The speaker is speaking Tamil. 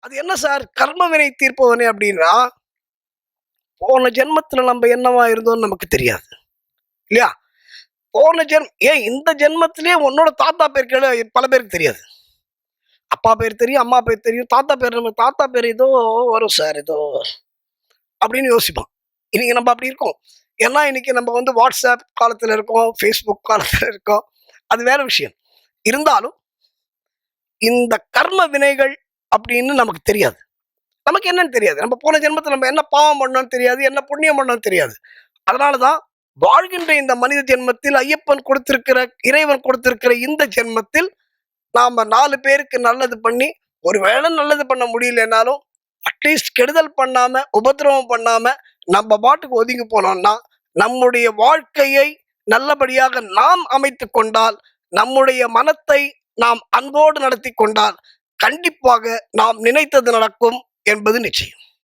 அது என்ன சார் கர்ம வினை தீர்ப்பவனே அப்படின்னா, போன ஜென்மத்துல நம்ம என்னவா இருந்தோம்னு நமக்கு தெரியாது இல்லையா? போன ஏன் இந்த ஜென்மத்திலேயே உன்னோட தாத்தா பேர் கேளு, பல பேருக்கு தெரியாது. அப்பா பேர் தெரியும், அம்மா பேர் தெரியும், தாத்தா பேர் நம்ம தாத்தா பேர் ஏதோ வரும் சார் ஏதோ அப்படின்னு யோசிப்போம். இன்னைக்கு நம்ம அப்படி இருக்கோம். ஏன்னா இன்னைக்கு நம்ம வந்து வாட்ஸ்அப் காலத்துல இருக்கோம், ஃபேஸ்புக் காலத்துல இருக்கோம். அது வேற விஷயம். இருந்தாலும் இந்த கர்ம வினைகள் அப்படின்னு நமக்கு தெரியாது. நமக்கு என்னன்னு தெரியாது. நம்ம போன ஜென்மத்துல நம்ம என்ன பாவம் பண்ணோம்னு தெரியாது, என்ன புண்ணியம் பண்ணோம்னு தெரியாது. அதனால தான் வாழ்கின்ற இந்த மனித ஜென்மத்தில் ஐயப்பன் கொடுத்திருக்கிற, இறைவன் கொடுத்திருக்கிற இந்த ஜென்மத்தில் நாம 4 பேருக்கு நல்லது பண்ணி, ஒருவேளை நல்லது பண்ண முடியலனாலும் அட்லீஸ்ட் கெடுதல் பண்ணாம, உபத்திரவம் பண்ணாம நம்ம பாட்டுக்கு ஒதுங்கி போனோம்னா, நம்முடைய வாழ்க்கையை நல்லபடியாக நாம் அமைத்துக் கொண்டால், நம்முடைய மனத்தை நாம் அன்போடு நடத்தி கொண்டால், கண்டிப்பாக நாம் நினைத்தது நடக்கும் என்பது நிச்சயம்.